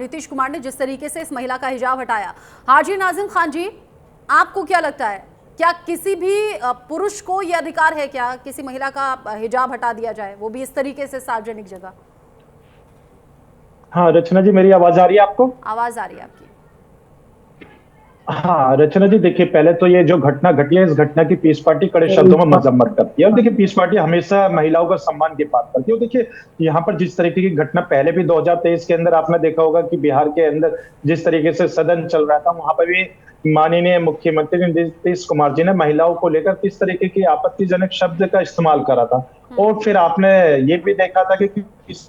नीतीश कुमार ने जिस तरीके से इस महिला का हिजाब हटाया। हाजी नाजिम खान जी, आपको क्या लगता है, क्या किसी भी पुरुष को यह अधिकार है क्या किसी महिला का हिजाब हटा दिया जाए, वो भी इस तरीके से सार्वजनिक जगह? हाँ रचना जी, मेरी आवाज आ रही है आपको? आवाज आ रही है आपकी। हाँ रचना जी, देखिए पहले तो ये जो घटना घटी है, इस घटना की पीस पार्टी कड़े शब्दों में मजम्मत करती है। और देखिए पीस पार्टी हमेशा महिलाओं का सम्मान की बात करती है। और देखिए यहाँ पर जिस तरीके की घटना पहले भी 2023 के अंदर आपने देखा होगा कि बिहार के अंदर जिस तरीके से सदन चल रहा था, वहां पर भी माननीय मुख्यमंत्री नीतीश कुमार जी ने महिलाओं को लेकर किस तरीके की आपत्तिजनक शब्द का इस्तेमाल करा था। और फिर आपने ये भी देखा था कि किस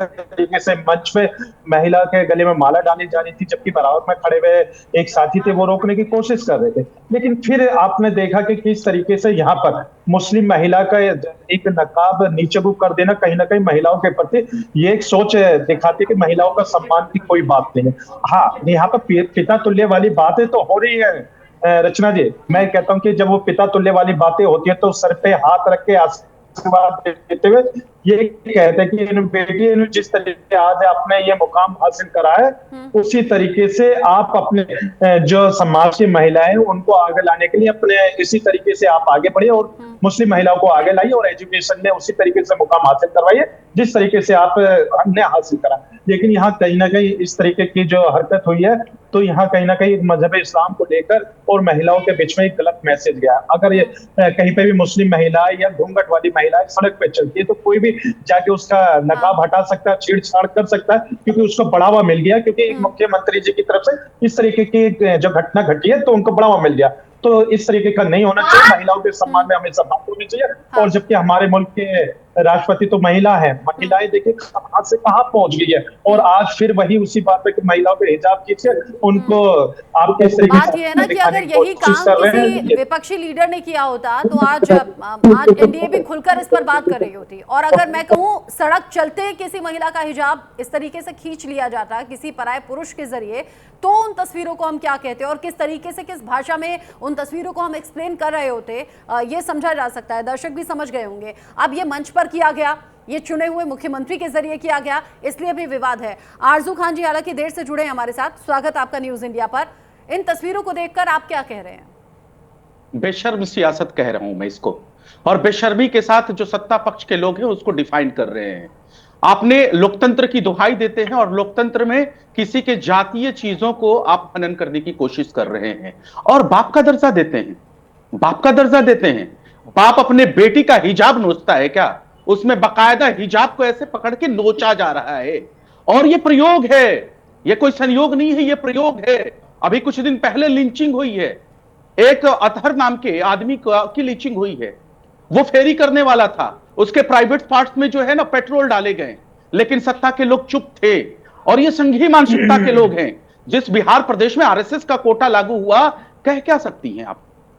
तरीके से मंच पे महिला के गले में माला डाली जा रही थी, जबकि बराबर में खड़े हुए एक साथी थे, वो रोकने की कोशिश कर रहे थे। लेकिन फिर आपने देखा कि किस तरीके से यहाँ पर मुस्लिम महिला का एक नकाब नीचे को कर देना कहीं ना कहीं महिलाओं के प्रति ये एक सोच दिखाती है कि महिलाओं का सम्मान की कोई बात नहीं है। हाँ, यहाँ पर पिता तुल्य वाली बातें तो हो रही है रचना जी। मैं कहता हूँ कि जब वो पिता तुल्य वाली बातें होती है तो सर पे हाथ रख के आशीर्वाद देते हुए ये कहते हैं कि इन बेटी ने जिस तरीके से आज आपने ये मुकाम हासिल करा है, उसी तरीके से आप अपने जो समाज की महिलाएं उनको आगे लाने के लिए अपने इसी तरीके से आप आगे बढ़िए और मुस्लिम महिलाओं को आगे लाइए और एजुकेशन में उसी तरीके से मुकाम हासिल करवाइए जिस तरीके से आप हमने हासिल करा। लेकिन यहाँ कहीं ना कहीं इस तरीके की जो हरकत हुई है, तो यहाँ कहीं ना कहीं मजहब इस्लाम को लेकर और महिलाओं के बीच में एक गलत मैसेज गया। अगर ये कहीं पे भी मुस्लिम महिला या घूंघट वाली महिला सड़क पे चलती है तो कोई भी जाके उसका नकाब हटा सकता है, छेड़छाड़ कर सकता है, क्योंकि उसको बढ़ावा मिल गया, क्योंकि एक मुख्यमंत्री जी की तरफ से इस तरीके की जो घटना घटी है तो उनको बढ़ावा मिल गया। तो इस तरीके का नहीं होना चाहिए। महिलाओं के सम्मान में हमेशा बात होनी चाहिए। और जबकि हमारे मुल्क के राष्ट्रपति तो महिला है, महिलाएं देखिए कहां से कहां पहुंच गई है। और आज फिर वही उसी बात पे कि महिलाओं पे हिजाब कीजिए, उनको आप किस तरीके बात ये है ना कि अगर यही काम किसी विपक्षी लीडर ने किया होता तो आज एनडीए भी खुलकर इस पर बात कर रही होती। और अगर मैं कहूं सड़क चलते किसी महिला का हिजाब इस तरीके से खींच लिया जाता किसी पराये पुरुष के जरिए, तो उन तस्वीरों को हम क्या कहते और किस तरीके से किस भाषा में उन तस्वीरों को हम एक्सप्लेन कर रहे होते, ये समझा जा सकता है। दर्शक भी समझ गए होंगे। अब ये मंच पर किया गया, ये चुने हुए मुख्यमंत्री के जरिए किया गया, इसलिए भी विवाद है। आरजू खान जी हालांकि देर से जुड़े हैं हमारे साथ, स्वागत आपका न्यूज इंडिया पर। इन तस्वीरों को देखकर आप क्या कह रहे हैं? बेशर्म सियासत कह रहा हूं मैं इसको, और बेशर्मी के साथ जो सत्ता पक्ष के लोग हैं उसको डिफाइन कर रहे हैं। आपने लोकतंत्र की दुहाई देते हैं और लोकतंत्र में किसी के जातीय चीजों को आप हनन करने की कोशिश कर रहे हैं और बाप का दर्जा देते हैं। बाप का दर्जा देते हैं। बाप अपने बेटी का हिजाब नोचता है क्या? उसमें बकायदा हिजाब को ऐसे पकड़ के नोचा जा रहा है। और ये प्रयोग है, ये कोई संयोग नहीं है, ये प्रयोग है। अभी कुछ दिन पहले लिंचिंग हुई है, एक अतहर नाम के आदमी की लिंचिंग हुई है। वो फेरी करने वाला था, उसके प्राइवेट पार्ट्स में जो है ना पेट्रोल डाले गए, लेकिन सत्ता के लोग चुप थे। और ये संघीय मानसिकता के लोग हैं। जिस बिहार प्रदेश में आरएसएस का कोटा लागू हुआ, कह क्या सकती हैं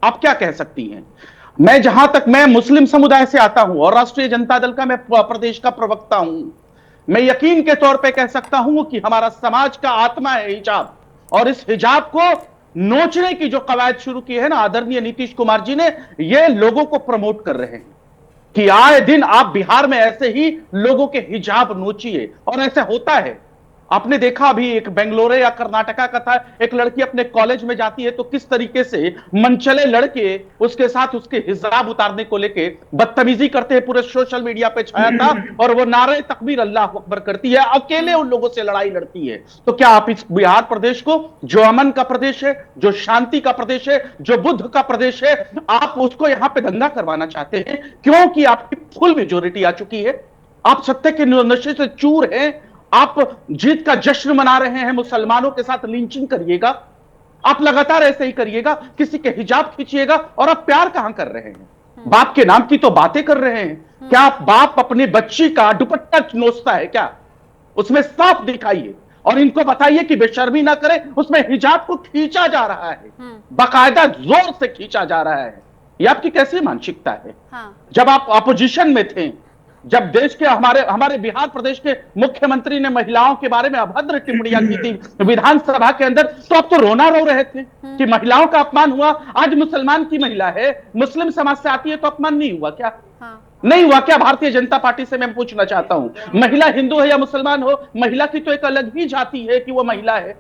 आप क्या कह सकती हैं? मैं जहां तक मैं मुस्लिम समुदाय से आता हूं और राष्ट्रीय जनता दल का मैं प्रदेश का प्रवक्ता हूं, मैं यकीन के तौर पे कह सकता हूं कि हमारा समाज का आत्मा है हिजाब। और इस हिजाब को नोचने की जो कवायद शुरू की है ना आदरणीय नीतीश कुमार जी ने, ये लोगों को प्रमोट कर रहे हैं कि आए दिन आप बिहार में ऐसे ही लोगों के हिजाब नोचिए। और ऐसे होता है। आपने देखा अभी एक बेंगलोर या कर्नाटका का था, एक लड़की अपने कॉलेज में जाती है तो किस तरीके से मनचले लड़के उसके साथ उसके हिजाब उतारने को लेके बदतमीजी करते हैं, पूरे सोशल मीडिया पे छाया था। और वो नारे तकबीर अल्लाह अकबर करती है, अकेले उन लोगों से लड़ाई लड़ती है। तो क्या आप इस बिहार प्रदेश को, जो अमन का प्रदेश है, जो शांति का प्रदेश है, जो बुद्ध का प्रदेश है, आप उसको यहां पे दंगा करवाना चाहते हैं? क्योंकि आपकी फुल मेजोरिटी आ चुकी है, आप सत्ता के नशे से चूर हैं, आप जीत का जश्न मना रहे हैं, मुसलमानों के साथ लिंचिंग करिएगा, आप लगातार ऐसे ही करिएगा, किसी के हिजाब खींचिएगा, और आप प्यार कहां कर रहे हैं? बाप के नाम की तो बातें कर रहे हैं। क्या आप बाप अपने बच्ची का दुपट्टा नोचता है क्या? उसमें साफ दिखाइए और इनको बताइए कि बेशर्मी ना करें। उसमें हिजाब को खींचा जा रहा है, बाकायदा जोर से खींचा जा रहा है। ये आपकी कैसी मानसिकता है? जब आप अपोजिशन में थे, जब देश के हमारे बिहार प्रदेश के मुख्यमंत्री ने महिलाओं के बारे में अभद्र टिप्पणियां की थी विधानसभा के अंदर, तो आप तो रोना रो रहे थे कि महिलाओं का अपमान हुआ। आज मुसलमान की महिला है, मुस्लिम समाज से आती है तो अपमान नहीं हुआ क्या? नहीं हुआ क्या? भारतीय जनता पार्टी से मैं पूछना चाहता हूं, महिला हिंदू है या मुसलमान हो, महिला की तो एक अलग ही जाति है कि वो महिला है।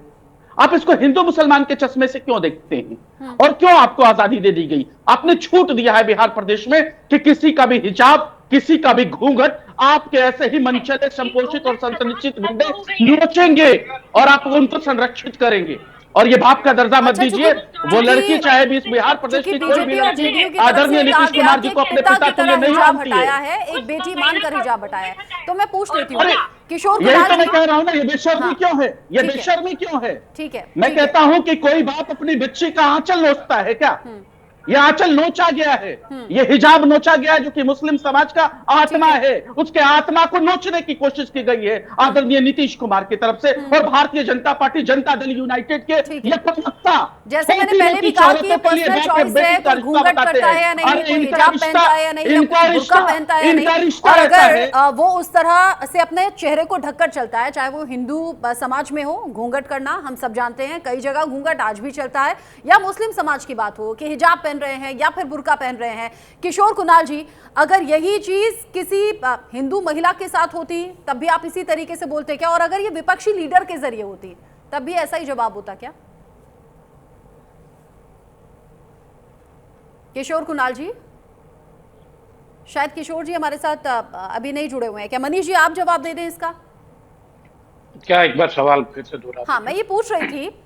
आप इसको हिंदू मुसलमान के चश्मे से क्यों देखते हैं? और क्यों आपको आजादी दे दी गई? आपने छूट दिया है बिहार प्रदेश में कि किसी का भी हिजाब, किसी का भी घूंघट आपके ऐसे ही मनचले संपोषित और संरक्षित गुंडे नोचेंगे और आप उनको संरक्षित करेंगे। और ये बाप का दर्जा मत अच्छा, दीजिए। वो लड़की चाहे भी इस बिहार प्रदेश की कोई भी लड़की आदरणीय नीतीश कुमार जी को अपने पिता तुल्य नहीं मानती हटाया है। है, एक बेटी मानकर हिजाब हटाया है। तो मैं पूछ लेती हूँ अरे किशोर यही कुमार तो मैं जी। कह रहा हूं ना, ये बेशर्मी हाँ, क्यों है? ये ठीक है। बेशर्मी क्यों है? ठीक है, मैं ठीक है। कहता हूं कि कोई बाप अपनी बच्ची का आंचल नोचता है क्या? ये आंचल नोचा गया है, ये हिजाब नोचा गया है, जो कि मुस्लिम समाज का आत्मा है। उसके आत्मा को नोचने की कोशिश की गई है आदरणीय नीतीश कुमार की तरफ से और भारतीय जनता पार्टी जनता दल यूनाइटेड के ये प्रवक्ता। जैसे मैंने पहले भी कहा कि ये पर्सनल चॉइस है, कोई घूंघट करता है या नहीं, कोई हिजाब पहनता है या नहीं, या कोई बुर्का पहनता है या नहीं। और अगर वो उस तरह से अपने चेहरे को ढककर चलता है, चाहे वो हिंदू समाज में हो, घूंघट करना हम सब जानते हैं, कई जगह घूंघट आज भी चलता है, या मुस्लिम समाज की बात हो कि हिजाब पहन रहे हैं या फिर बुर्का पहन रहे हैं। किशोर कुणाल जी, अगर यही चीज किसी हिंदू महिला के साथ होती तब भी आप इसी तरीके से बोलते क्या? और अगर ये विपक्षी लीडर के जरिए होती तब भी ऐसा ही जवाब होता क्या? किशोर कुणाल जी, शायद किशोर जी हमारे साथ अभी नहीं जुड़े हुए हैं क्या? मनीष जी, आप जवाब दे दें इसका। क्या एक बार सवाल फिर से दोहरा? हाँ, मैं ये पूछ रही थी,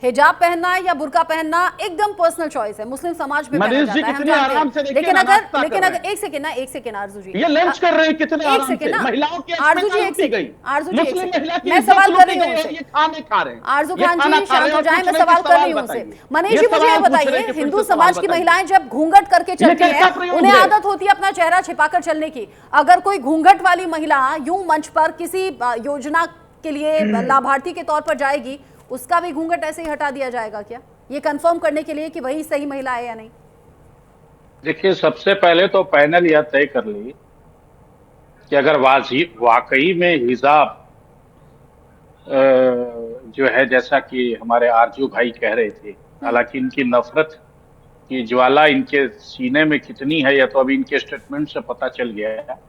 हिजाब पहनना या बुर्का पहनना एकदम पर्सनल चॉइस है, मुस्लिम समाज में पहना जाता है, हम जानते हैं। लेकिन अगर एक सेकंड आरजू जी, ये लंच कर रहे हैं कितने एक आराम सेकंड से, ना महिलाओं की आरजू जी, एक सेकंड मैं सवाल कर रही हूँ उनसे। ये खाने खा रहे हैं, आरजू खान जी शांत हो जाएं, मैं सवाल कर रही हूँ उनसे। मनीष जी, मुझे ये बताइए, हिंदू समाज की महिलाएं जब घूंघट करके चलती हैं, उन्हें आदत होती है अपना चेहरा छिपाकर चलने की। अगर कोई घूंघट वाली महिला यूं मंच पर किसी योजना के लिए लाभार्थी के तौर पर जाएगी, उसका भी घूंघट ऐसे ही हटा दिया जाएगा क्या? ये कंफर्म करने के लिए कि वही सही महिला है या नहीं। देखिए, सबसे पहले तो पैनल यह तय कर ली कि अगर वाकई में हिजाब जो है, जैसा कि हमारे आरजू भाई कह रहे थे, हालांकि इनकी नफरत की ज्वाला इनके सीने में कितनी है यह तो अभी इनके स्टेटमेंट से पता चल गया है।